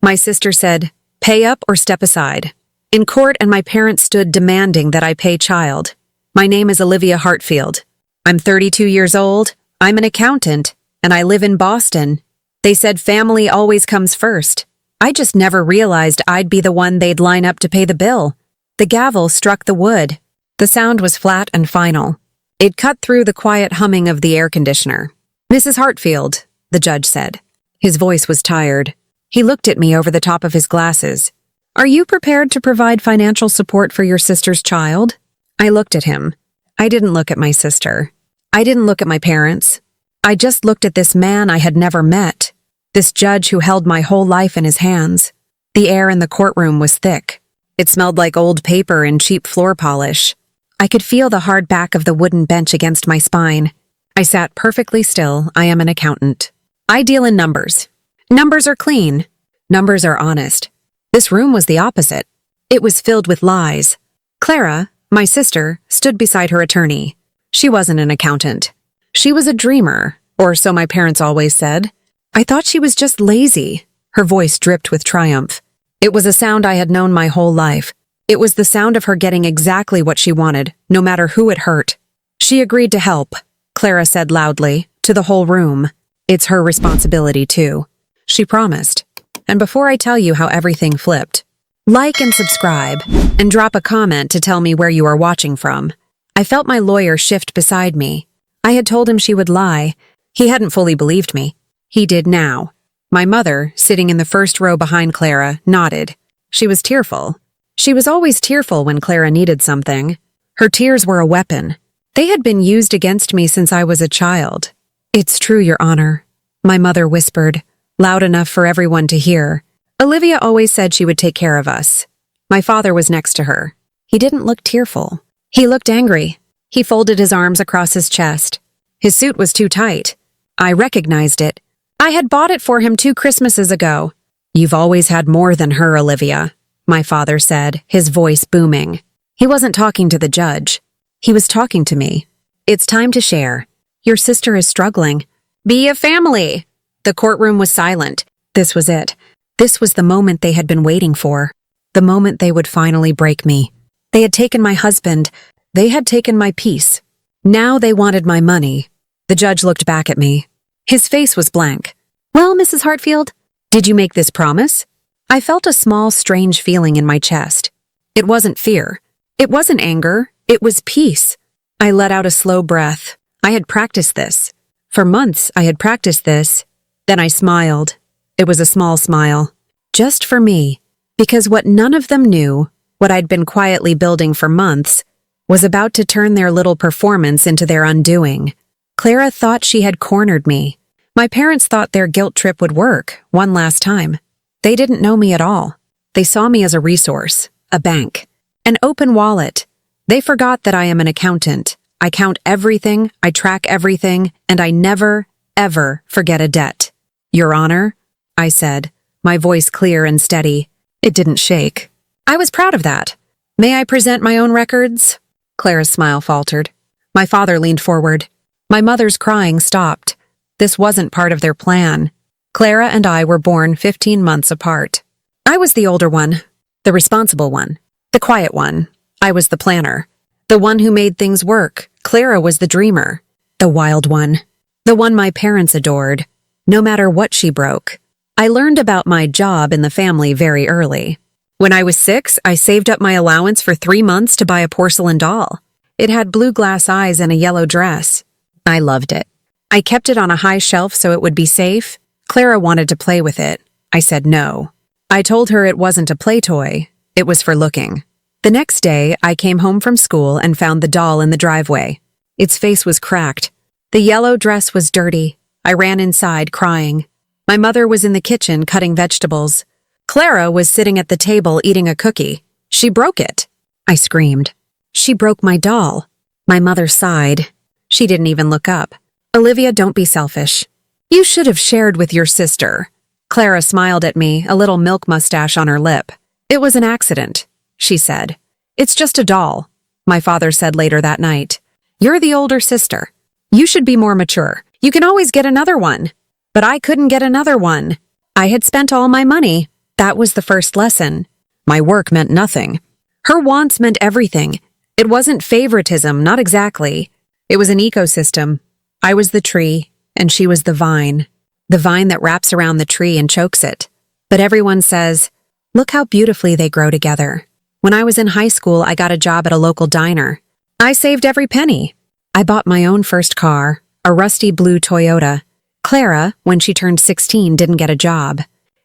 My sister said, "Pay up or step aside." In court, and my parents stood demanding that I pay child. My name is Olivia Hartfield. I'm 32 years old, I'm an accountant, and I live in Boston. They said family always comes first. I just never realized I'd be the one they'd line up to pay the bill. The gavel struck the wood. The sound was flat and final. It cut through the quiet humming of the air conditioner. "Mrs. Hartfield," the judge said. His voice was tired. He looked at me over the top of his glasses. "Are you prepared to provide financial support for your sister's child?" I looked at him. I didn't look at my sister. I didn't look at my parents. I just looked at this man I had never met. This judge who held my whole life in his hands. The air in the courtroom was thick. It smelled like old paper and cheap floor polish. I could feel the hard back of the wooden bench against my spine. I sat perfectly still. I am an accountant. I deal in numbers. Numbers are clean. Numbers are honest. This room was the opposite. It was filled with lies. Clara, my sister, stood beside her attorney. She wasn't an accountant. She was a dreamer, or so my parents always said. I thought she was just lazy. Her voice dripped with triumph. It was a sound I had known my whole life. It was the sound of her getting exactly what she wanted, no matter who it hurt. She agreed to help, Clara said loudly, to the whole room. It's her responsibility, too. She promised. And before I tell you how everything flipped, like and subscribe, and drop a comment to tell me where you are watching from. I felt my lawyer shift beside me. I had told him she would lie. He hadn't fully believed me. He did now. My mother, sitting in the first row behind Clara, nodded. She was tearful. She was always tearful when Clara needed something. Her tears were a weapon. They had been used against me since I was a child. "It's true, Your Honor," my mother whispered, loud enough for everyone to hear. Olivia always said she would take care of us. My father was next to her. He didn't look tearful. He looked angry. He folded his arms across his chest. His suit was too tight. I recognized it. I had bought it for him 2 Christmases ago. "You've always had more than her, Olivia," my father said, his voice booming. He wasn't talking to the judge. He was talking to me. "It's time to share. Your sister is struggling. Be a family." The courtroom was silent. This was it. This was the moment they had been waiting for. The moment they would finally break me. They had taken my husband. They had taken my peace. Now they wanted my money. The judge looked back at me. His face was blank. "Well, Mrs. Hartfield, did you make this promise?" I felt a small, strange feeling in my chest. It wasn't fear. It wasn't anger. It was peace. I let out a slow breath. I had practiced this. For months, I had practiced this. Then I smiled. It was a small smile. Just for me. Because what none of them knew, what I'd been quietly building for months, was about to turn their little performance into their undoing. Clara thought she had cornered me. My parents thought their guilt trip would work, one last time. They didn't know me at all. They saw me as a resource, a bank, an open wallet. They forgot that I am an accountant. I count everything, I track everything, and I never, ever forget a debt. "Your Honor," I said, my voice clear and steady. It didn't shake. I was proud of that. "May I present my own records?" Clara's smile faltered. My father leaned forward. My mother's crying stopped. This wasn't part of their plan. Clara and I were born 15 months apart. I was the older one, the responsible one, the quiet one. I was the planner, the one who made things work. Clara was the dreamer, the wild one, the one my parents adored, no matter what she broke. I learned about my job in the family very early. When I was 6, I saved up my allowance for 3 months to buy a porcelain doll. It had blue glass eyes and a yellow dress. I loved it. I kept it on a high shelf so it would be safe. Clara wanted to play with it. I said no. I told her it wasn't a play toy. It was for looking. The next day, I came home from school and found the doll in the driveway. Its face was cracked. The yellow dress was dirty. I ran inside, crying. My mother was in the kitchen cutting vegetables. Clara was sitting at the table eating a cookie. She broke it. I screamed. She broke my doll. My mother sighed. She didn't even look up. "Olivia, don't be selfish. You should have shared with your sister." Clara smiled at me, a little milk mustache on her lip. "It was an accident," she said. "It's just a doll," my father said later that night. "You're the older sister. You should be more mature. You can always get another one." But I couldn't get another one. I had spent all my money. That was the first lesson. My work meant nothing. Her wants meant everything. It wasn't favoritism, not exactly. It was an ecosystem. I was the tree, and she was the vine that wraps around the tree and chokes it. But everyone says, look how beautifully they grow together. When I was in high school, I got a job at a local diner. I saved every penny. I bought my own first car, a rusty blue Toyota. Clara, when she turned 16, didn't get a job.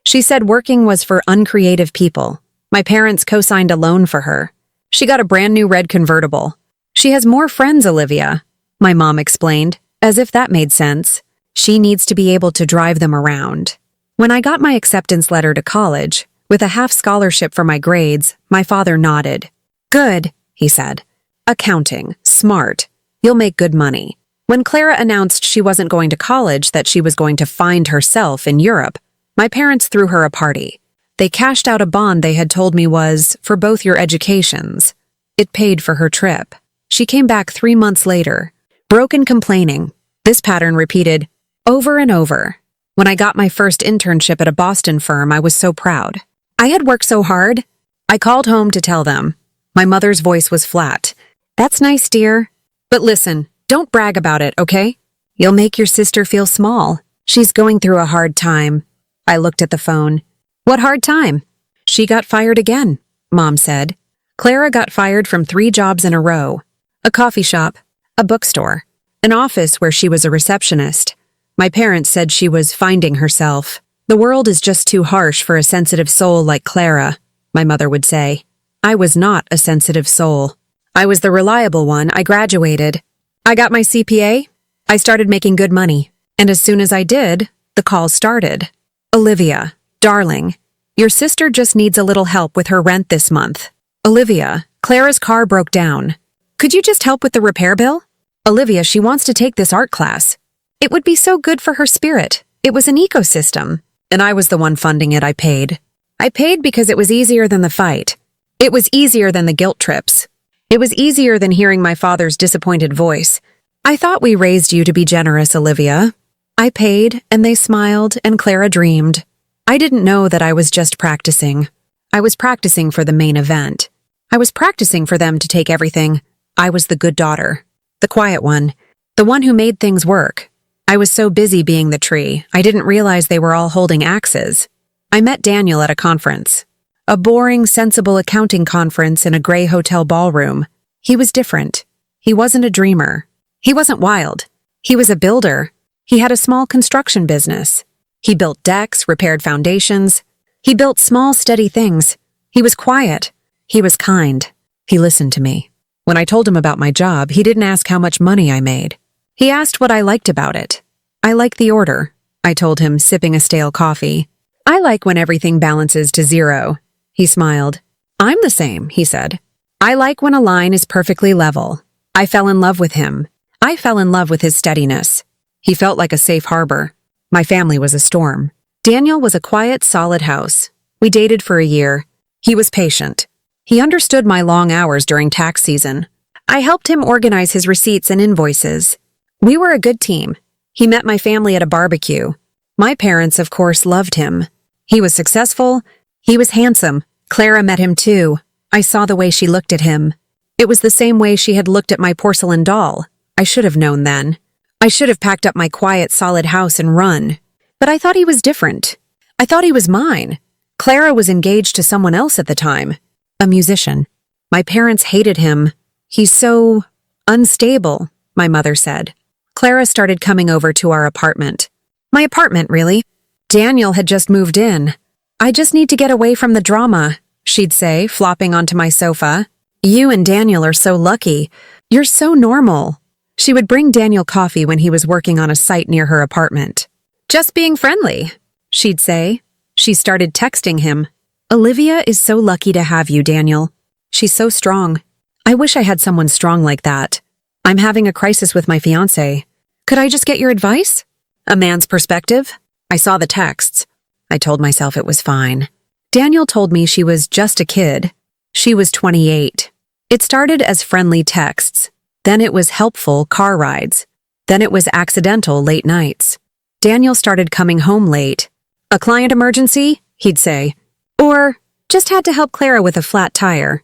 She said working was for uncreative people. My parents co-signed a loan for her. She got a brand new red convertible. She has more friends, Olivia, my mom explained, as if that made sense. She needs to be able to drive them around. When I got my acceptance letter to college, with a half scholarship for my grades, my father nodded. Good, he said. Accounting, smart. You'll make good money. When Clara announced she wasn't going to college, that she was going to find herself in Europe, my parents threw her a party. They cashed out a bond they had told me was for both your educations. It paid for her trip. She came back 3 months later, broken, complaining. This pattern repeated over and over. When I got my first internship at a Boston firm, I was so proud. I had worked so hard. I called home to tell them. My mother's voice was flat. That's nice, dear. But listen, don't brag about it, okay? You'll make your sister feel small. She's going through a hard time. I looked at the phone. What hard time? She got fired again, Mom said. Clara got fired from 3 jobs in a row. A coffee shop, a bookstore, an office where she was a receptionist. My parents said she was finding herself. The world is just too harsh for a sensitive soul like Clara, my mother would say. I was not a sensitive soul. I was the reliable one. I graduated. I got my CPA. I started making good money. And as soon as I did, the calls started. Olivia, darling, your sister just needs a little help with her rent this month. Olivia, Clara's car broke down. Could you just help with the repair bill? Olivia, she wants to take this art class. It would be so good for her spirit. It was an ecosystem. And I was the one funding it. I paid. I paid because it was easier than the fight. It was easier than the guilt trips. It was easier than hearing my father's disappointed voice. I thought we raised you to be generous, Olivia. I paid, and they smiled, and Clara dreamed. I didn't know that I was just practicing. I was practicing for the main event. I was practicing for them to take everything. I was the good daughter, the quiet one, the one who made things work. I was so busy being the tree, I didn't realize they were all holding axes. I met Daniel at a conference. A boring, sensible accounting conference in a gray hotel ballroom. He was different. He wasn't a dreamer. He wasn't wild. He was a builder. He had a small construction business. He built decks, repaired foundations. He built small, steady things. He was quiet. He was kind. He listened to me. When I told him about my job, he didn't ask how much money I made. He asked what I liked about it. I like the order, I told him, sipping a stale coffee. I like when everything balances to 0. He smiled. I'm the same, he said. I like when a line is perfectly level. I fell in love with him. I fell in love with his steadiness. He felt like a safe harbor. My family was a storm. Daniel was a quiet, solid house. We dated for a year. He was patient. He understood my long hours during tax season. I helped him organize his receipts and invoices. We were a good team. He met my family at a barbecue. My parents, of course, loved him. He was successful. He was handsome. Clara met him too. I saw the way she looked at him. It was the same way she had looked at my porcelain doll. I should have known then. I should have packed up my quiet, solid house and run. But I thought he was different. I thought he was mine. Clara was engaged to someone else at the time. A musician. My parents hated him. He's so unstable, my mother said. Clara started coming over to our apartment. My apartment, really? Daniel had just moved in. I just need to get away from the drama, she'd say, flopping onto my sofa. You and Daniel are so lucky. You're so normal. She would bring Daniel coffee when he was working on a site near her apartment. Just being friendly, she'd say. She started texting him. Olivia is so lucky to have you, Daniel. She's so strong. I wish I had someone strong like that. I'm having a crisis with my fiancé. Could I just get your advice? A man's perspective? I saw the texts. I told myself it was fine. Daniel told me she was just a kid. She was 28. It started as friendly texts. Then it was helpful car rides. Then it was accidental late nights. Daniel started coming home late. A client emergency? He'd say. Or just had to help Clara with a flat tire.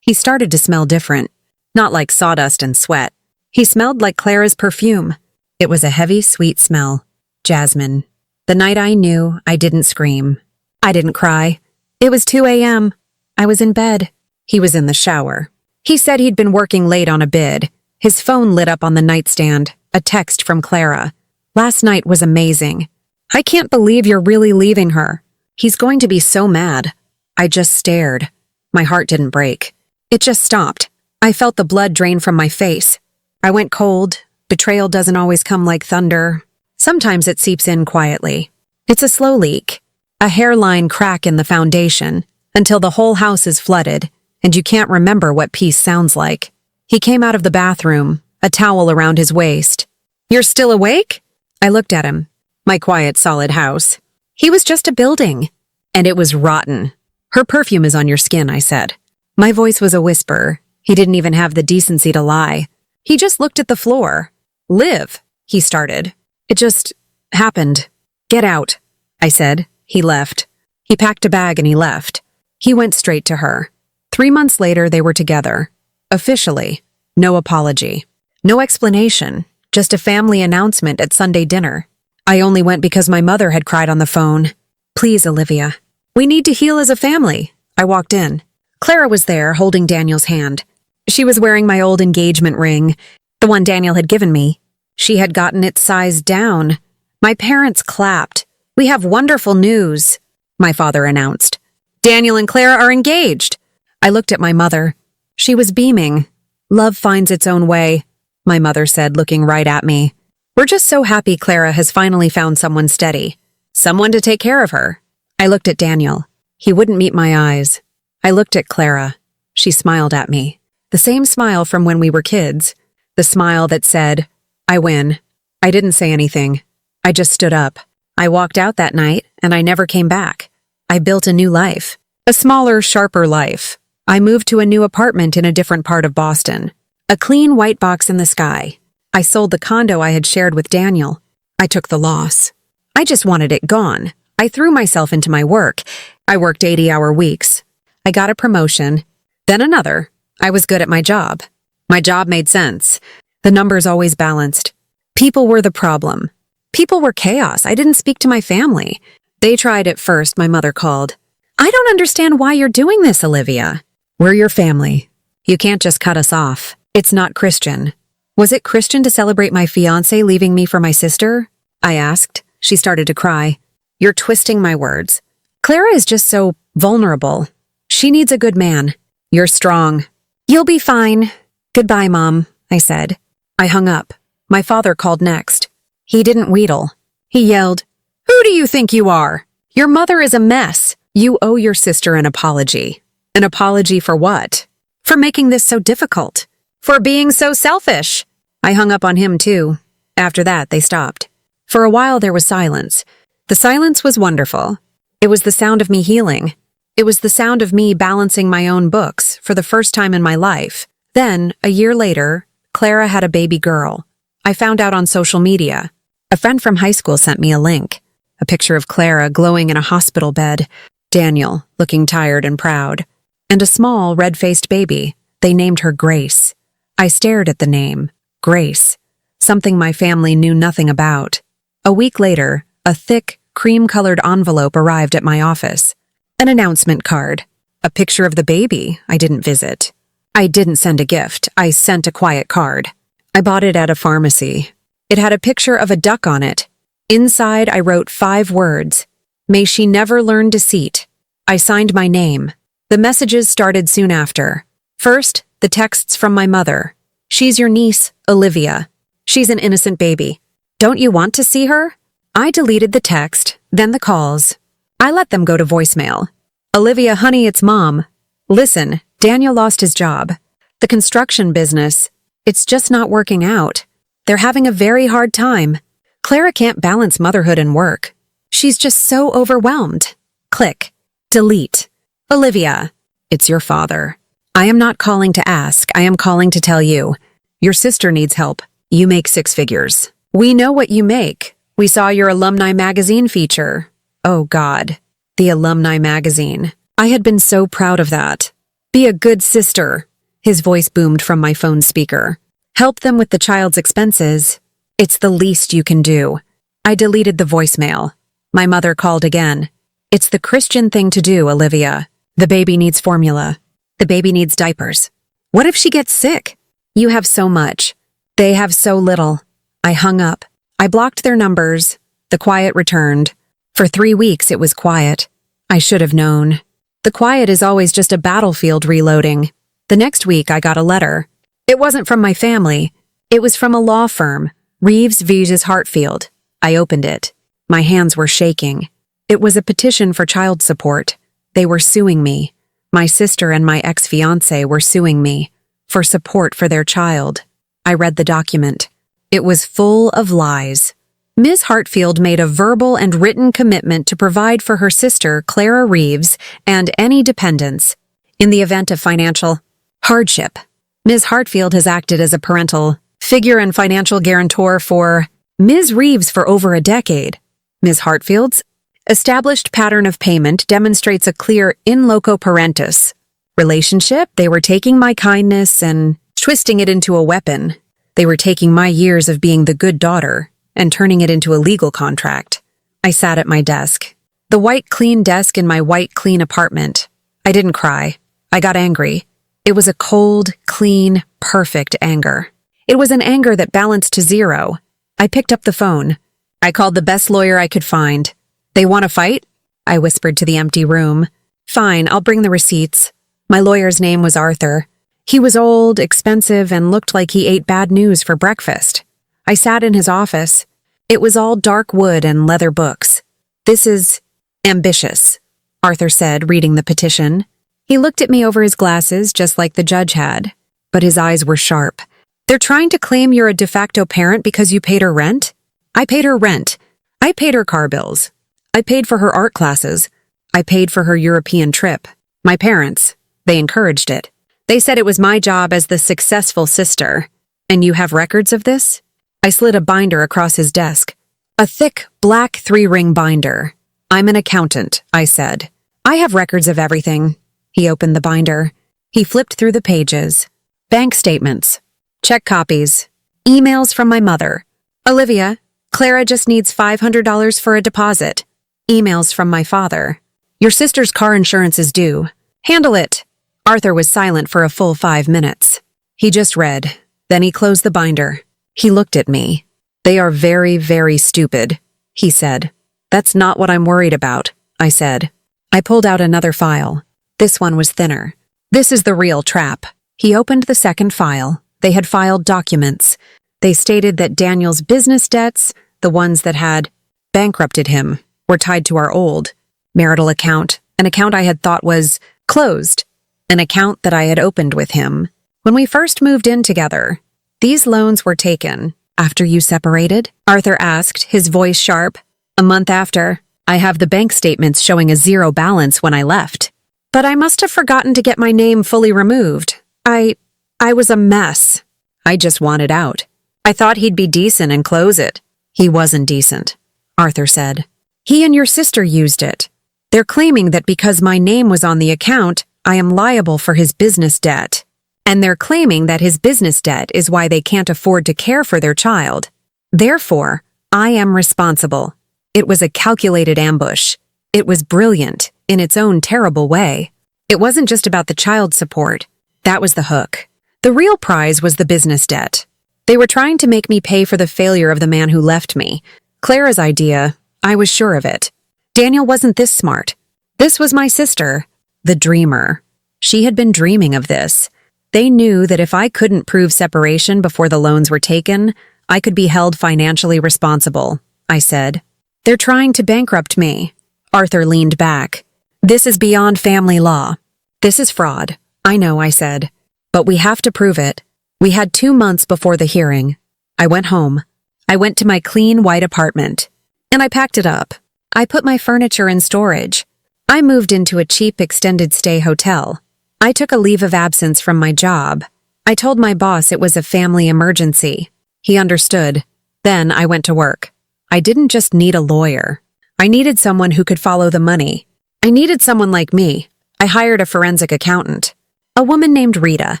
He started to smell different, not like sawdust and sweat. He smelled like Clara's perfume. It was a heavy, sweet smell. Jasmine. The night I knew, I didn't scream. I didn't cry. It was 2 a.m. I was in bed. He was in the shower. He said he'd been working late on a bid. His phone lit up on the nightstand, a text from Clara. Last night was amazing. I can't believe you're really leaving her. He's going to be so mad. I just stared. My heart didn't break. It just stopped. I felt the blood drain from my face. I went cold. Betrayal doesn't always come like thunder. Sometimes it seeps in quietly. It's a slow leak, a hairline crack in the foundation, until the whole house is flooded, and you can't remember what peace sounds like. He came out of the bathroom, a towel around his waist. "You're still awake?" I looked at him. My quiet, solid house. He was just a building, and it was rotten. "Her perfume is on your skin," I said. My voice was a whisper. He didn't even have the decency to lie. He just looked at the floor. "Liv," he started. "It just happened. Get out," I said. He left. He packed a bag and he left. He went straight to her. 3 months later, they were together. Officially. No apology. No explanation. Just a family announcement at Sunday dinner. I only went because my mother had cried on the phone. "Please, Olivia. We need to heal as a family." I walked in. Clara was there, holding Daniel's hand. She was wearing my old engagement ring, the one Daniel had given me. She had gotten it sized down. My parents clapped. "We have wonderful news," my father announced. "Daniel and Clara are engaged." I looked at my mother. She was beaming. "Love finds its own way," my mother said, looking right at me. "We're just so happy Clara has finally found someone steady. Someone to take care of her." I looked at Daniel. He wouldn't meet my eyes. I looked at Clara. She smiled at me. The same smile from when we were kids. The smile that said, "I win." I didn't say anything. I just stood up. I walked out that night, and I never came back. I built a new life. A smaller, sharper life. I moved to a new apartment in a different part of Boston. A clean white box in the sky. I sold the condo I had shared with Daniel. I took the loss. I just wanted it gone. I threw myself into my work. I worked 80-hour weeks. I got a promotion, then another. I was good at my job. My job made sense. The numbers always balanced. People were the problem. People were chaos. I didn't speak to my family. They tried at first, my mother called. "I don't understand why you're doing this, Olivia. We're your family. You can't just cut us off. It's not Christian." "Was it Christian to celebrate my fiancé leaving me for my sister?" I asked. She started to cry. "You're twisting my words. Clara is just so vulnerable. She needs a good man. You're strong. You'll be fine. Goodbye, Mom," I said. I hung up. My father called next. He didn't wheedle. He yelled, "Who do you think you are? Your mother is a mess. You owe your sister an apology." An apology for what? For making this so difficult. For being so selfish. I hung up on him too. After that, they stopped. For a while, there was silence. The silence was wonderful. It was the sound of me healing. It was the sound of me balancing my own books for the first time in my life. Then, a year later, Clara had a baby girl. I found out on social media. A friend from high school sent me a link. A picture of Clara glowing in a hospital bed. Daniel, looking tired and proud. And a small, red-faced baby. They named her Grace. I stared at the name. Grace. Something my family knew nothing about. A week later, a thick, cream-colored envelope arrived at my office. An announcement card. A picture of the baby I didn't visit. I didn't send a gift. I sent a quiet card. I bought it at a pharmacy. It had a picture of a duck on it. Inside, I wrote 5 words. "May she never learn deceit." I signed my name. The messages started soon after. First, the texts from my mother. "She's your niece, Olivia. She's an innocent baby. Don't you want to see her?" I deleted the text, then the calls. I let them go to voicemail. "Olivia, honey, it's Mom. Listen, Daniel lost his job. The construction business. It's just not working out. They're having a very hard time. Clara can't balance motherhood and work. She's just so overwhelmed." Click. Delete. "Olivia, it's your father. I am not calling to ask. I am calling to tell you. Your sister needs help. You make 6 figures. We know what you make. We saw your alumni magazine feature. Oh, God. The alumni magazine. I had been so proud of that. Be a good sister. His voice boomed from my phone speaker. Help them with the child's expenses. It's the least you can do. I deleted the voicemail. My mother called again. It's the Christian thing to do, Olivia. The baby needs formula. The baby needs diapers. What if she gets sick? You have so much. They have so little. I hung up. I blocked their numbers. The quiet returned. For 3 weeks it was quiet. I should have known. The quiet is always just a battlefield reloading. The next week I got a letter. It wasn't from my family. It was from a law firm, Reeves vs. Hartfield. I opened it. My hands were shaking. It was a petition for child support. They were suing me. My sister and my ex-fiancé were suing me for support for their child. I read the document. It was full of lies. Ms. Hartfield made a verbal and written commitment to provide for her sister, Clara Reeves, and any dependents in the event of financial hardship. Ms. Hartfield has acted as a parental figure and financial guarantor for Ms. Reeves for over a decade. Ms. Hartfield's established pattern of payment demonstrates a clear in loco parentis relationship. They were taking my kindness and twisting it into a weapon. They were taking my years of being the good daughter and turning it into a legal contract. I sat at my desk. The white, clean desk in my white, clean apartment. I didn't cry. I got angry. It was a cold, clean, perfect anger. It was an anger that balanced to 0. I picked up the phone. I called the best lawyer I could find. They want to fight? I whispered to the empty room. Fine, I'll bring the receipts. My lawyer's name was Arthur. He was old, expensive, and looked like he ate bad news for breakfast. I sat in his office. It was all dark wood and leather books. This is ambitious, Arthur said, reading the petition. He looked at me over his glasses, just like the judge had, but his eyes were sharp. They're trying to claim you're a de facto parent because you paid her rent? I paid her rent. I paid her car bills. I paid for her art classes. I paid for her European trip. My parents, they encouraged it. They said it was my job as the successful sister. And you have records of this? I slid a binder across his desk. A thick, black 3-ring binder. I'm an accountant, I said. I have records of everything. He opened the binder. He flipped through the pages. Bank statements. Check copies. Emails from my mother. Olivia, Clara just needs $500 for a deposit. Emails from my father. Your sister's car insurance is due. Handle it. Arthur was silent for a full 5 minutes. He just read. Then he closed the binder. He looked at me. They are very, very stupid, he said. That's not what I'm worried about, I said. I pulled out another file. This one was thinner. This is the real trap. He opened the second file. They had filed documents. They stated that Daniel's business debts, the ones that had bankrupted him, were tied to our old marital account, an account I had thought was closed, an account that I had opened with him. When we first moved in together, these loans were taken. After you separated? Arthur asked, his voice sharp. A month after, I have the bank statements showing a 0 balance when I left. But I must have forgotten to get my name fully removed. I was a mess. I just wanted out. I thought he'd be decent and close it. He wasn't decent, Arthur said. He and your sister used it. They're claiming that because my name was on the account, I am liable for his business debt. And they're claiming that his business debt is why they can't afford to care for their child. Therefore, I am responsible. It was a calculated ambush. It was brilliant, in its own terrible way. It wasn't just about the child support. That was the hook. The real prize was the business debt. They were trying to make me pay for the failure of the man who left me. Clara's idea, I was sure of it. Daniel wasn't this smart. This was my sister, the dreamer. She had been dreaming of this. They knew that if I couldn't prove separation before the loans were taken, I could be held financially responsible, I said. They're trying to bankrupt me. Arthur leaned back. This is beyond family law. This is fraud. I know, I said. But we have to prove it. We had 2 months before the hearing. I went home. I went to my clean white apartment. And I packed it up. I put my furniture in storage. I moved into a cheap extended stay hotel. I took a leave of absence from my job. I told my boss it was a family emergency. He understood. Then I went to work. I didn't just need a lawyer. I needed someone who could follow the money. I needed someone like me. I hired a forensic accountant. A woman named Rita.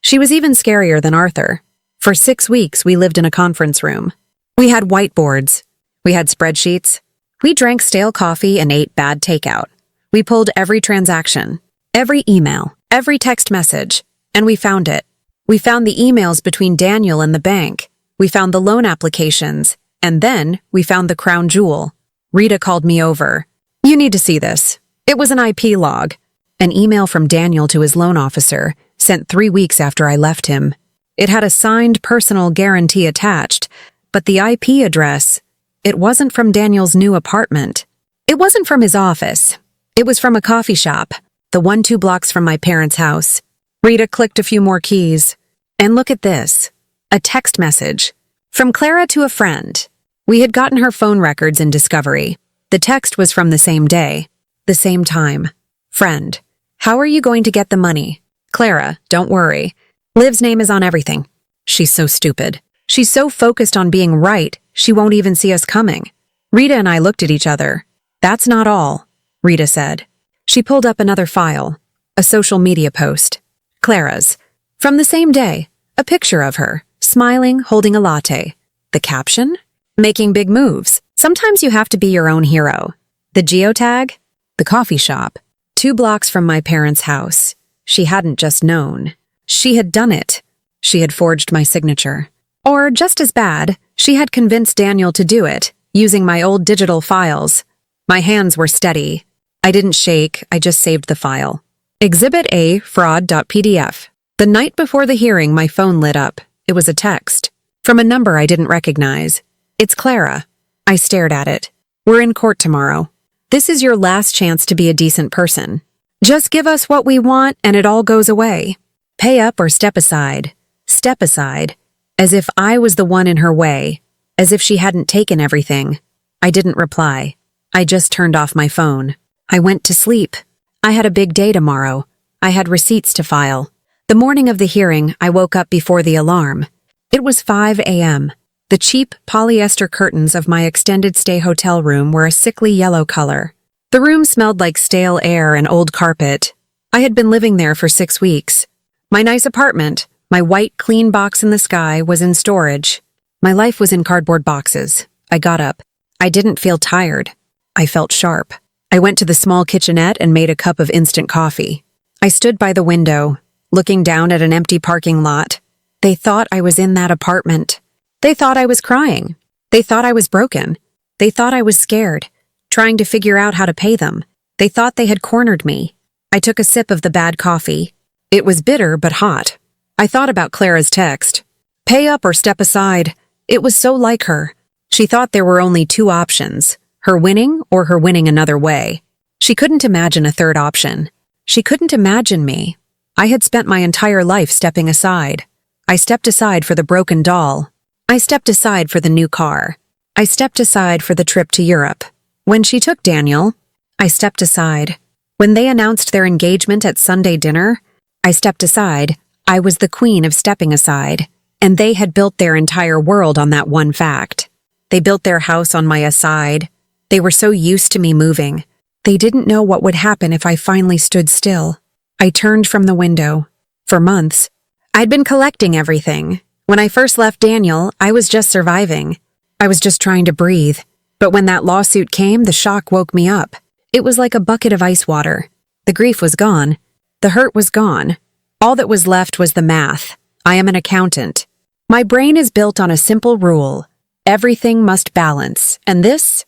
She was even scarier than Arthur. For 6 weeks, we lived in a conference room. We had whiteboards. We had spreadsheets. We drank stale coffee and ate bad takeout. We pulled every transaction, every email, every text message, and we found it. We found the emails between Daniel and the bank. We found the loan applications, and then we found the crown jewel. Rita called me over. You need to see this. It was an IP log, an email from Daniel to his loan officer, sent 3 weeks after I left him. It had a signed personal guarantee attached, but the IP address, it wasn't from Daniel's new apartment. It wasn't from his office. It was from a coffee shop, the one 2 blocks from my parents' house. Rita clicked a few more keys. And look at this. A text message. From Clara to a friend. We had gotten her phone records in Discovery. The text was from the same day. The same time. Friend. How are you going to get the money? Clara, don't worry. Liv's name is on everything. She's so stupid. She's so focused on being right, she won't even see us coming. Rita and I looked at each other. That's not all, Rita said. She pulled up another file. A social media post. Clara's. From the same day. A picture of her, smiling, holding a latte. The caption? Making big moves. Sometimes you have to be your own hero. The geotag? The coffee shop. 2 blocks from my parents' house. She hadn't just known. She had done it. She had forged my signature. Or, just as bad, she had convinced Daniel to do it, using my old digital files. My hands were steady. I didn't shake, I just saved the file. Exhibit A, fraud.pdf. The night before the hearing, my phone lit up. It was a text. From a number I didn't recognize. It's Clara. I stared at it. We're in court tomorrow. This is your last chance to be a decent person. Just give us what we want and it all goes away. Pay up or step aside. Step aside. As if I was the one in her way. As if she hadn't taken everything. I didn't reply. I just turned off my phone. I went to sleep. I had a big day tomorrow. I had receipts to file. The morning of the hearing, I woke up before the alarm. It was 5 a.m. The cheap polyester curtains of my extended stay hotel room were a sickly yellow color. The room smelled like stale air and old carpet. I had been living there for 6 weeks. My nice apartment, my white clean box in the sky, was in storage. My life was in cardboard boxes. I got up. I didn't feel tired. I felt sharp. I went to the small kitchenette and made a cup of instant coffee. I stood by the window, looking down at an empty parking lot. They thought I was in that apartment. They thought I was crying. They thought I was broken. They thought I was scared, trying to figure out how to pay them. They thought they had cornered me. I took a sip of the bad coffee. It was bitter but hot. I thought about Clara's text. Pay up or step aside. It was so like her. She thought there were only 2 options, her winning or her winning another way. She couldn't imagine a third option. She couldn't imagine me. I had spent my entire life stepping aside. I stepped aside for the broken doll. I stepped aside for the new car. I stepped aside for the trip to Europe. When she took Daniel, I stepped aside. When they announced their engagement at Sunday dinner, I stepped aside. I was the queen of stepping aside, and they had built their entire world on that one fact. They built their house on my aside. They were so used to me moving. They didn't know what would happen if I finally stood still. I turned from the window. For months, I'd been collecting everything. When I first left Daniel, I was just surviving. I was just trying to breathe. But when that lawsuit came, the shock woke me up. It was like a bucket of ice water. The grief was gone. The hurt was gone. All that was left was the math. I am an accountant. My brain is built on a simple rule. Everything must balance. And this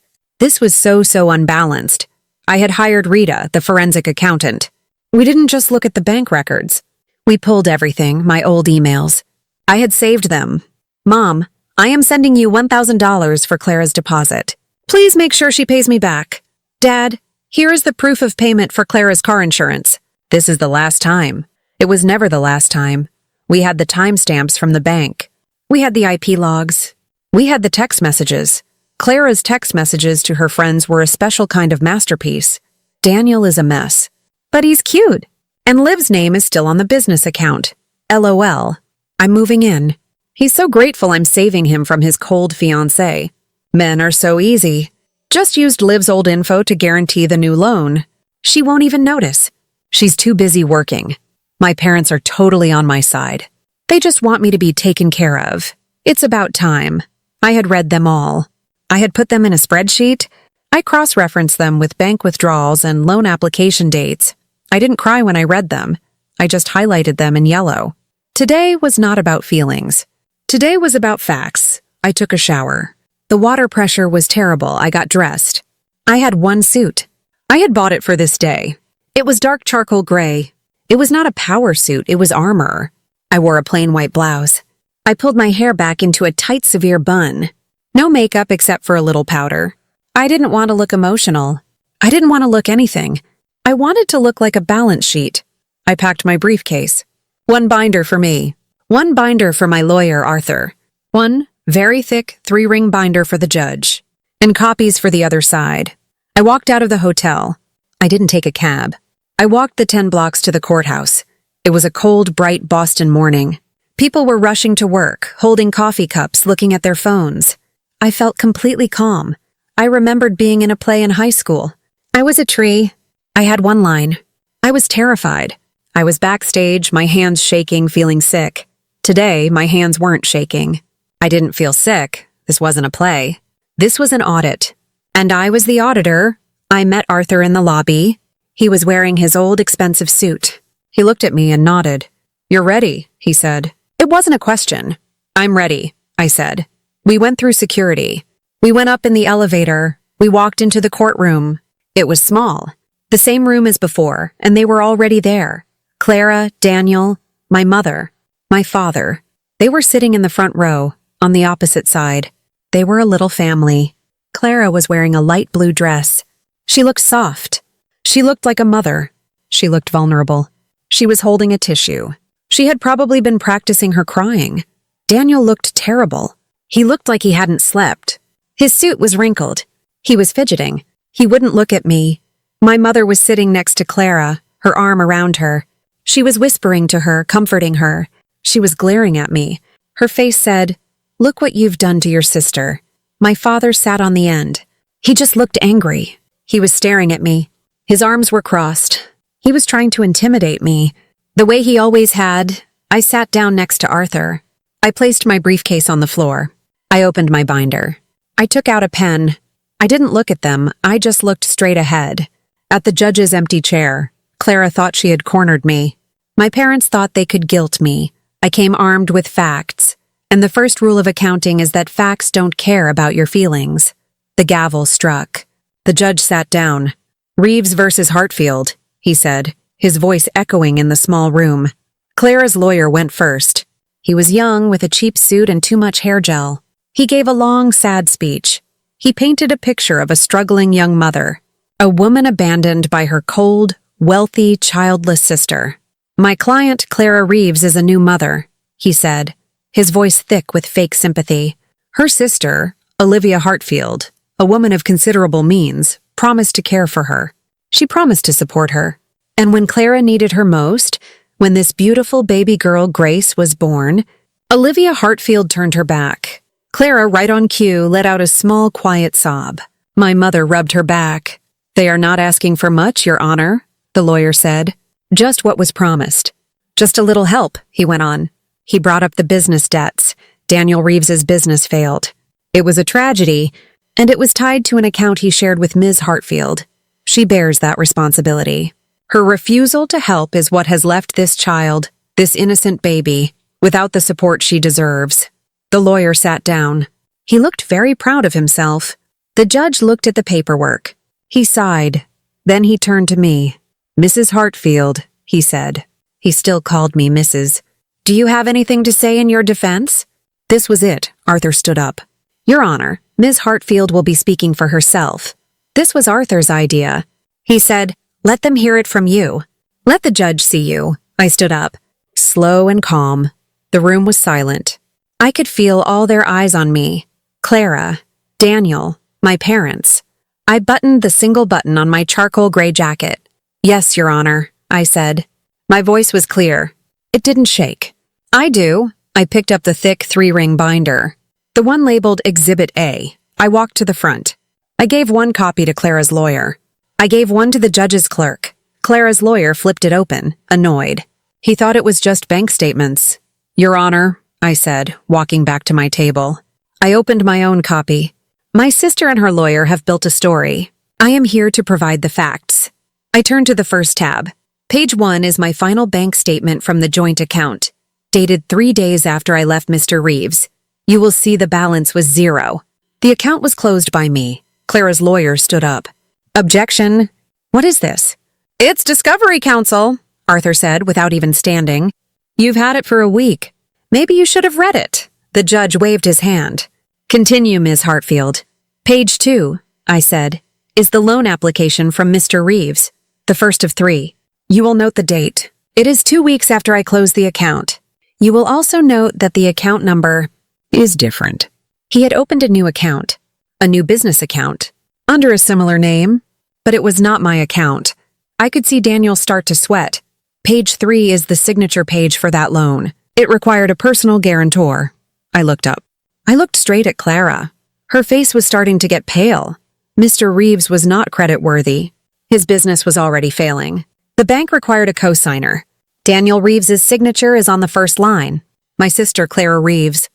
was so unbalanced. I had hired Rita, the forensic accountant. We didn't just look at the bank records. We pulled everything, my old emails. I had saved them. Mom, I am sending you $1,000 for Clara's deposit. Please make sure she pays me back. Dad, here is the proof of payment for Clara's car insurance. This is the last time. It was never the last time. We had the timestamps from the bank. We had the IP logs. We had the text messages. Clara's text messages to her friends were a special kind of masterpiece. Daniel is a mess. But he's cute. And Liv's name is still on the business account. LOL. I'm moving in. He's so grateful I'm saving him from his cold fiancé. Men are so easy. Just used Liv's old info to guarantee the new loan. She won't even notice. She's too busy working. My parents are totally on my side. They just want me to be taken care of. It's about time. I had read them all. I had put them in a spreadsheet. I cross-referenced them with bank withdrawals and loan application dates. I didn't cry when I read them. I just highlighted them in yellow. Today was not about feelings. Today was about facts. I took a shower. The water pressure was terrible. I got dressed. I had one suit. I had bought it for this day. It was dark charcoal gray. It was not a power suit, it was armor. I wore a plain white blouse. I pulled my hair back into a tight, severe bun. No makeup except for a little powder. I didn't want to look emotional. I didn't want to look anything. I wanted to look like a balance sheet. I packed my briefcase. One binder for me. One binder for my lawyer, Arthur. One very thick 3-ring binder for the judge. And copies for the other side. I walked out of the hotel. I didn't take a cab. I walked the 10 blocks to the courthouse. It was a cold, bright Boston morning. People were rushing to work, holding coffee cups, looking at their phones. I felt completely calm. I remembered being in a play in high school. I was a tree. I had one line. I was terrified. I was backstage, my hands shaking, feeling sick. Today, my hands weren't shaking. I didn't feel sick. This wasn't a play. This was an audit. And I was the auditor. I met Arthur in the lobby. He was wearing his old expensive suit. He looked at me and nodded. "You're ready," he said. It wasn't a question. "I'm ready," I said. We went through security. We went up in the elevator. We walked into the courtroom. It was small. The same room as before, and they were already there. Clara, Daniel, my mother, my father. They were sitting in the front row, on the opposite side. They were a little family. Clara was wearing a light blue dress. She looked soft. She looked like a mother. She looked vulnerable. She was holding a tissue. She had probably been practicing her crying. Daniel looked terrible. He looked like he hadn't slept. His suit was wrinkled. He was fidgeting. He wouldn't look at me. My mother was sitting next to Clara, her arm around her. She was whispering to her, comforting her. She was glaring at me. Her face said, "Look what you've done to your sister." My father sat on the end. He just looked angry. He was staring at me. His arms were crossed. He was trying to intimidate me. The way he always had. I sat down next to Arthur. I placed my briefcase on the floor. I opened my binder. I took out a pen. I didn't look at them. I just looked straight ahead. At the judge's empty chair. Clara thought she had cornered me. My parents thought they could guilt me. I came armed with facts. And the first rule of accounting is that facts don't care about your feelings. The gavel struck. The judge sat down. "Reeves versus Hartfield," he said, his voice echoing in the small room. Clara's lawyer went first. He was young, with a cheap suit and too much hair gel. He gave a long, sad speech. He painted a picture of a struggling young mother, a woman abandoned by her cold, wealthy, childless sister. "My client, Clara Reeves, is a new mother," he said, his voice thick with fake sympathy. Her sister, Olivia Hartfield, a woman of considerable means, promised to care for her. She promised to support her. And when Clara needed her most, when this beautiful baby girl, Grace, was born, Olivia Hartfield turned her back. Clara, right on cue, let out a small, quiet sob. My mother rubbed her back. "They are not asking for much, Your Honor," the lawyer said. "Just what was promised. Just a little help," he went on. He brought up the business debts. Daniel Reeves's business failed. It was a tragedy, and it was tied to an account he shared with Ms. Hartfield. She bears that responsibility. Her refusal to help is what has left this child, this innocent baby, without the support she deserves. The lawyer sat down. He looked very proud of himself. The judge looked at the paperwork. He sighed. Then he turned to me. "Mrs. Hartfield," he said. He still called me Mrs. "Do you have anything to say in your defense?" This was it. Arthur stood up. "Your Honor, Ms. Hartfield will be speaking for herself." This was Arthur's idea. He said, "Let them hear it from you. Let the judge see you." I stood up, slow and calm. The room was silent. I could feel all their eyes on me. Clara, Daniel, my parents. I buttoned the single button on my charcoal gray jacket. "Yes, Your Honor," I said. My voice was clear. It didn't shake. "I do." I picked up the thick 3-ring binder. The one labeled Exhibit A. I walked to the front. I gave one copy to Clara's lawyer. I gave one to the judge's clerk. Clara's lawyer flipped it open, annoyed. He thought it was just bank statements. Your Honor, I said, walking back to my table. I opened my own copy. My sister and her lawyer have built a story. I am here to provide the facts. I turned to the first tab. Page 1 is my final bank statement from the joint account, dated 3 days after I left Mr. Reeves. You will see the balance was 0. The account was closed by me. Clara's lawyer stood up. Objection. What is this? It's Discovery Counsel, Arthur said without even standing. You've had it for a week. Maybe you should have read it. The judge waved his hand. Continue, Ms. Hartfield. Page 2, I said, is the loan application from Mr. Reeves, the first of 3. You will note the date. It is 2 weeks after I closed the account. You will also note that the account number is different. He had opened a new account, a new business account, under a similar name, but it was not my account. I could see Daniel start to sweat. Page 3 is the signature page for that loan. It required a personal guarantor. I looked up. I looked straight at Clara. Her face was starting to get pale. Mr. Reeves was not creditworthy. His business was already failing. The bank required a co-signer. Daniel Reeves's signature is on the first line. My sister, Clara Reeves.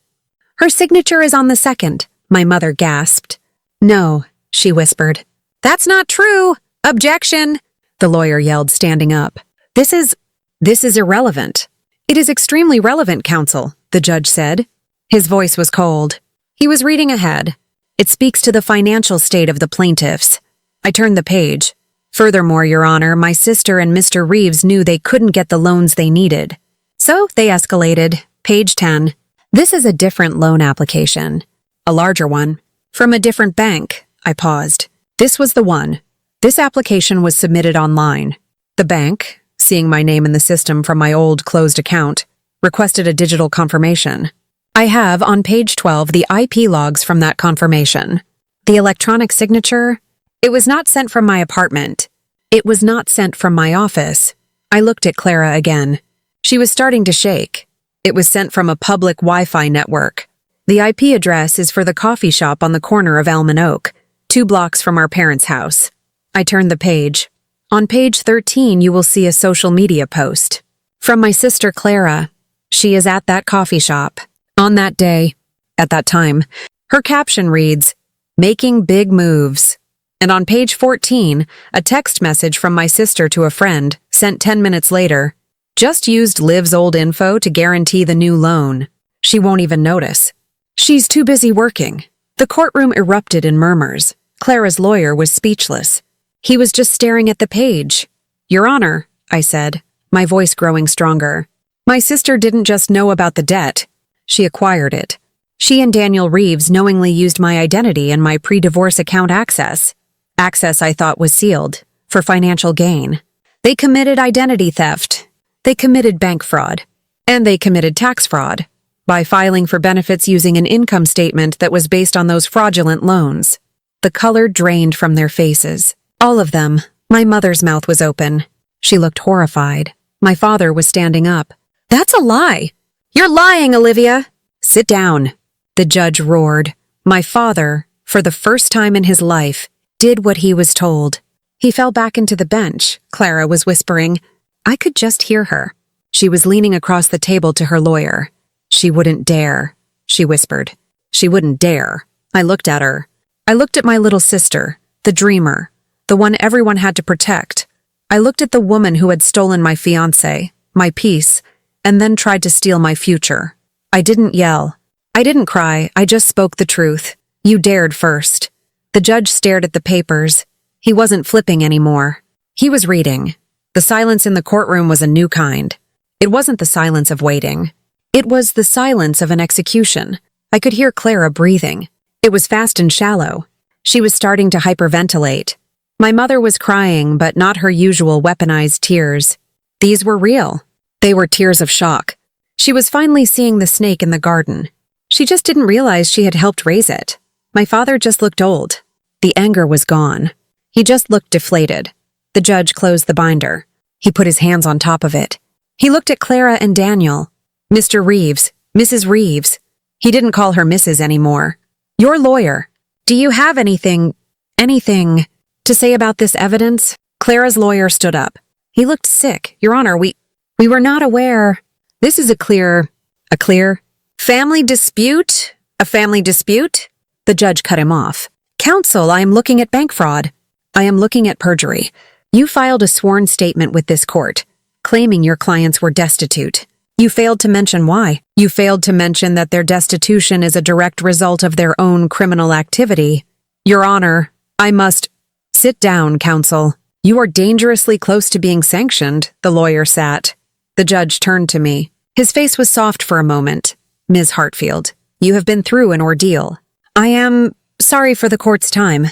Her signature is on the second, my mother gasped. No, she whispered. That's not true. Objection, the lawyer yelled, standing up. This is irrelevant. It is extremely relevant, counsel, the judge said. His voice was cold. He was reading ahead. It speaks to the financial state of the plaintiffs. I turned the page. Furthermore, Your Honor, my sister and Mr. Reeves knew they couldn't get the loans they needed. So they escalated. Page 10. This is a different loan application. A larger one. From a different bank. I paused. This was the one. This application was submitted online. The bank, seeing my name in the system from my old closed account, requested a digital confirmation. I have, on page 12, the IP logs from that confirmation. The electronic signature, it was not sent from my apartment. It was not sent from my office. I looked at Clara again. She was starting to shake. It was sent from a public Wi-Fi network. The IP address is for the coffee shop on the corner of Elm and Oak, 2 blocks from our parents' house. I turned the page. On page 13, you will see a social media post. From my sister Clara. She is at that coffee shop. On that day, at that time, her caption reads, Making Big Moves. And on page 14, a text message from my sister to a friend, sent 10 minutes later, just used Liv's old info to guarantee the new loan. She won't even notice. She's too busy working. The courtroom erupted in murmurs. Clara's lawyer was speechless. He was just staring at the page. Your Honor, I said, my voice growing stronger. My sister didn't just know about the debt. She acquired it. She and Daniel Reeves knowingly used my identity and my pre-divorce account access. Access I thought was sealed, for financial gain. They committed identity theft. They committed bank fraud. And they committed tax fraud by filing for benefits using an income statement that was based on those fraudulent loans. The color drained from their faces. All of them. My mother's mouth was open. She looked horrified. My father was standing up. That's a lie. You're lying, Olivia. Sit down. The judge roared. My father, for the first time in his life, did what he was told. He fell back into the bench, Clara was whispering. I could just hear her. She was leaning across the table to her lawyer. She wouldn't dare, she whispered. She wouldn't dare. I looked at her. I looked at my little sister, the dreamer, the one everyone had to protect. I looked at the woman who had stolen my fiancé, my peace, and then tried to steal my future. I didn't yell. I didn't cry. I just spoke the truth. You dared first. The judge stared at the papers. He wasn't flipping anymore. He was reading. The silence in the courtroom was a new kind. It wasn't the silence of waiting. It was the silence of an execution. I could hear Clara breathing. It was fast and shallow. She was starting to hyperventilate. My mother was crying, but not her usual weaponized tears. These were real. They were tears of shock. She was finally seeing the snake in the garden. She just didn't realize she had helped raise it. My father just looked old. The anger was gone. He just looked deflated. The judge closed the binder. He put his hands on top of it. He looked at Clara and Daniel. Mr. Reeves, Mrs. Reeves. He didn't call her Mrs. anymore. Your lawyer. Do you have anything to say about this evidence? Clara's lawyer stood up. He looked sick. Your Honor, we were not aware. This is a clear family dispute? A family dispute? The judge cut him off. Counsel, I am looking at bank fraud. I am looking at perjury. You filed a sworn statement with this court, claiming your clients were destitute. You failed to mention why. You failed to mention that their destitution is a direct result of their own criminal activity. Your Honor, I must— Sit down, counsel. You are dangerously close to being sanctioned, the lawyer sat. The judge turned to me. His face was soft for a moment. Ms. Hartfield, you have been through an ordeal. I am sorry for the court's time.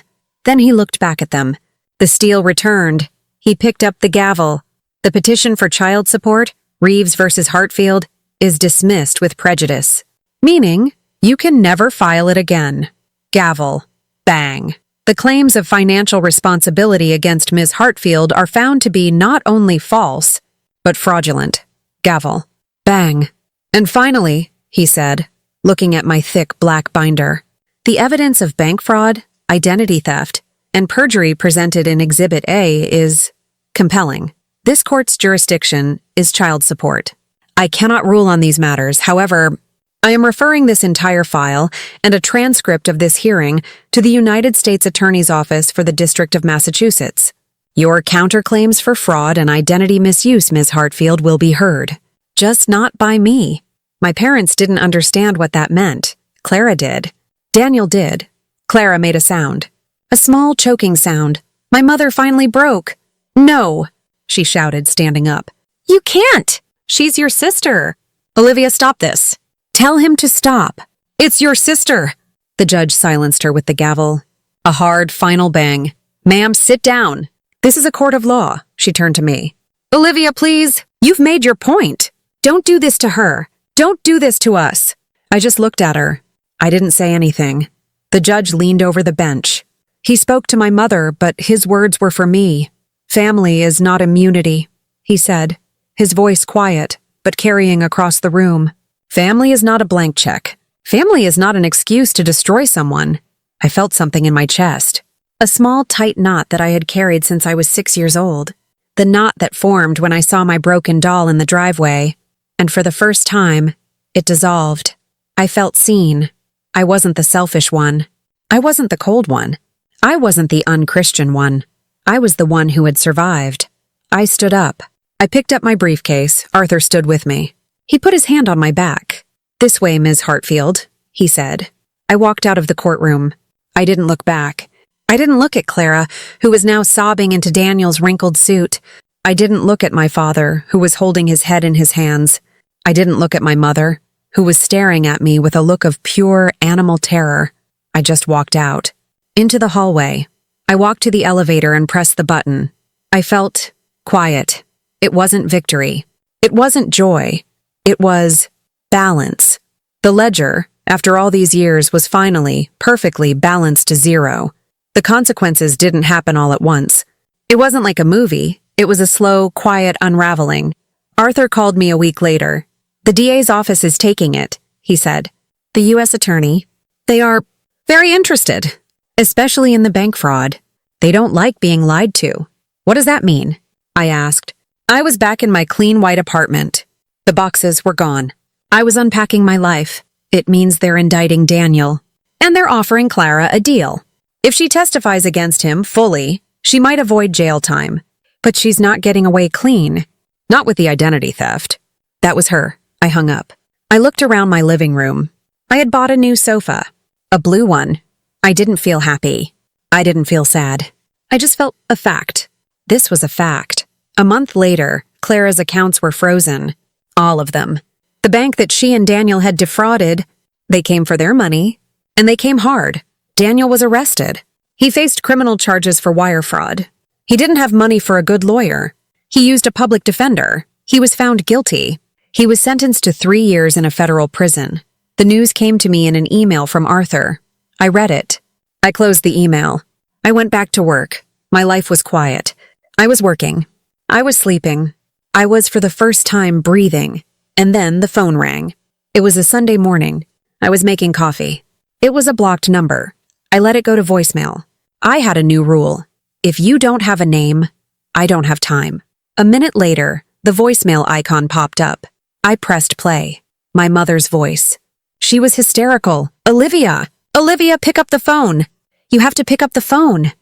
Then he looked back at them. The steel returned. He picked up the gavel. The petition for child support, Reeves versus Hartfield, is dismissed with prejudice. Meaning, you can never file it again. Gavel. Bang. The claims of financial responsibility against Ms. Hartfield are found to be not only false, but fraudulent. Gavel. Bang. And finally, he said, looking at my thick black binder, the evidence of bank fraud, identity theft, and perjury presented in Exhibit A is compelling. This court's jurisdiction is child support. I cannot rule on these matters. However, I am referring this entire file and a transcript of this hearing to the United States Attorney's Office for the District of Massachusetts. Your counterclaims for fraud and identity misuse, Ms. Hartfield, will be heard. Just not by me. My parents didn't understand what that meant. Clara did. Daniel did. Clara made a sound. A small choking sound. My mother finally broke. No, she shouted, standing up. You can't! She's your sister. Olivia, stop this. Tell him to stop. It's your sister. The judge silenced her with the gavel. A hard, final bang. Ma'am, sit down. This is a court of law. She turned to me. Olivia, please. You've made your point. Don't do this to her. Don't do this to us. I just looked at her. I didn't say anything. The judge leaned over the bench. He spoke to my mother, but his words were for me. Family is not immunity, he said, his voice quiet, but carrying across the room. Family is not a blank check. Family is not an excuse to destroy someone. I felt something in my chest. A small, tight knot that I had carried since I was 6 years old. The knot that formed when I saw my broken doll in the driveway. And for the first time, it dissolved. I felt seen. I wasn't the selfish one. I wasn't the cold one. I wasn't the unchristian one. I was the one who had survived. I stood up. I picked up my briefcase. Arthur stood with me. He put his hand on my back. This way, Ms. Hartfield, he said. I walked out of the courtroom. I didn't look back. I didn't look at Clara, who was now sobbing into Daniel's wrinkled suit. I didn't look at my father, who was holding his head in his hands. I didn't look at my mother, who was staring at me with a look of pure animal terror. I just walked out. Into the hallway. I walked to the elevator and pressed the button. I felt quiet. It wasn't victory. It wasn't joy. It was balance. The ledger, after all these years, was finally, perfectly balanced to zero. The consequences didn't happen all at once. It wasn't like a movie. It was a slow, quiet unraveling. Arthur called me a week later. The DA's office is taking it, he said. The U.S. attorney. They are very interested, especially in the bank fraud. They don't like being lied to. What does that mean? I asked. I was back in my clean white apartment. The boxes were gone. I was unpacking my life. It means they're indicting Daniel. And they're offering Clara a deal. If she testifies against him fully, she might avoid jail time. But she's not getting away clean. Not with the identity theft. That was her. I hung up. I looked around my living room. I had bought a new sofa. A blue one. I didn't feel happy. I didn't feel sad. I just felt a fact. This was a fact. A month later, Clara's accounts were frozen. All of them. The bank that she and Daniel had defrauded, they came for their money, and they came hard. Daniel was arrested. He faced criminal charges for wire fraud. He didn't have money for a good lawyer. He used a public defender. He was found guilty. He was sentenced to 3 years in a federal prison. The news came to me in an email from Arthur. I read it. I closed the email. I went back to work. My life was quiet. I was working. I was sleeping. I was for the first time breathing. And then the phone rang. It was a Sunday morning. I was making coffee. It was a blocked number. I let it go to voicemail. I had a new rule. If you don't have a name, I don't have time. A minute later, the voicemail icon popped up. I pressed play. My mother's voice. She was hysterical. Olivia! Olivia, pick up the phone! You have to pick up the phone.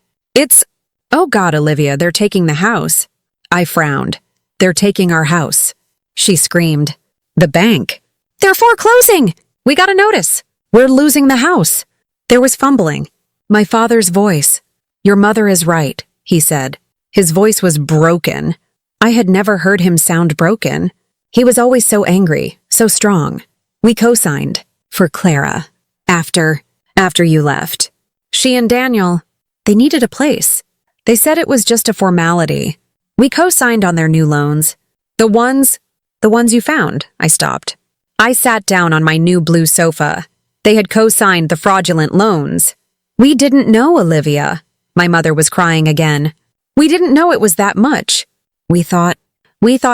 Oh God, Olivia, they're taking the house. I frowned. They're taking our house. She screamed. The bank. They're foreclosing! We got a notice. We're losing the house. There was fumbling. My father's voice. Your mother is right, he said. His voice was broken. I had never heard him sound broken. He was always so angry, so strong. We co-signed for Clara. After you left. She and Daniel, they needed a place. They said it was just a formality. We co-signed on their new loans. The ones you found, I stopped. I sat down on my new blue sofa. They had co-signed the fraudulent loans. We didn't know, Olivia. My mother was crying again. We didn't know it was that much. We thought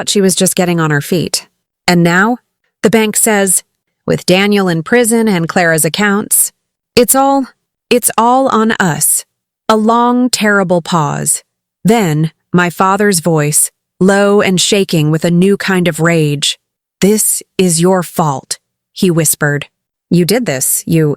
she was just getting on her feet. And now, the bank says, with Daniel in prison and Clara's accounts, it's all on us. A long, terrible pause. Then, my father's voice, low and shaking with a new kind of rage. This is your fault, he whispered. You did this. You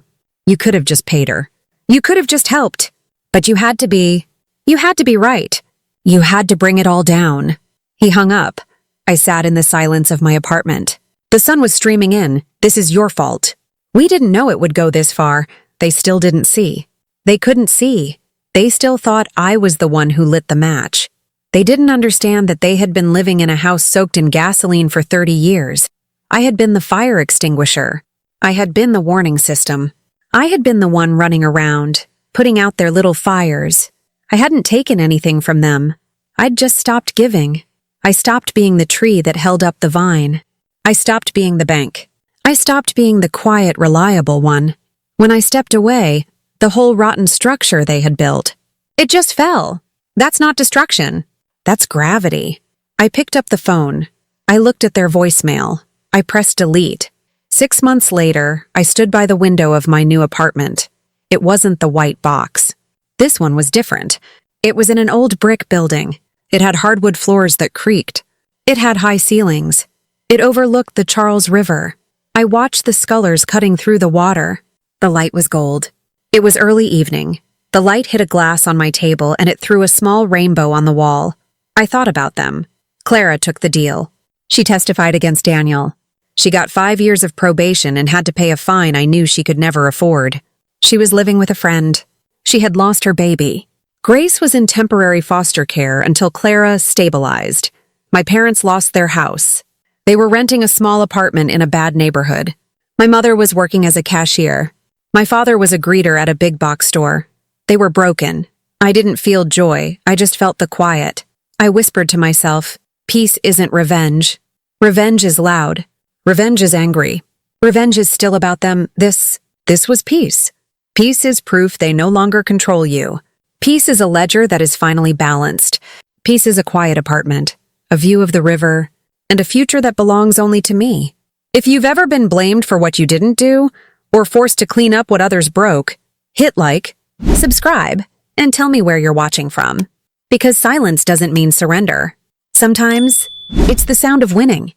could have just paid her. You could have just helped. But you had to be right. You had to bring it all down. He hung up. I sat in the silence of my apartment. The sun was streaming in. This is your fault. We didn't know it would go this far. They still didn't see. They couldn't see. They still thought I was the one who lit the match. They didn't understand that they had been living in a house soaked in gasoline for 30 years. I had been the fire extinguisher. I had been the warning system. I had been the one running around, putting out their little fires. I hadn't taken anything from them. I'd just stopped giving. I stopped being the tree that held up the vine. I stopped being the bank. I stopped being the quiet, reliable one. When I stepped away, the whole rotten structure they had built, it just fell. That's not destruction. That's gravity. I picked up the phone. I looked at their voicemail. I pressed delete. 6 months later, I stood by the window of my new apartment. It wasn't the white box. This one was different. It was in an old brick building. It had hardwood floors that creaked. It had high ceilings. It overlooked the Charles River. I watched the scullers cutting through the water. The light was gold. It was early evening. The light hit a glass on my table and it threw a small rainbow on the wall. I thought about them. Clara took the deal. She testified against Daniel. She got 5 years of probation and had to pay a fine I knew she could never afford. She was living with a friend. She had lost her baby. Grace was in temporary foster care until Clara stabilized. My parents lost their house. They were renting a small apartment in a bad neighborhood. My mother was working as a cashier. My father was a greeter at a big box store. They were broken. I didn't feel joy. I just felt the quiet. I whispered to myself, peace isn't revenge. Revenge is loud. Revenge is angry. Revenge is still about them. This was peace. Peace is proof they no longer control you. Peace is a ledger that is finally balanced. Peace is a quiet apartment, a view of the river, and a future that belongs only to me. If you've ever been blamed for what you didn't do, or forced to clean up what others broke, hit like, subscribe, and tell me where you're watching from. Because silence doesn't mean surrender. Sometimes, it's the sound of winning.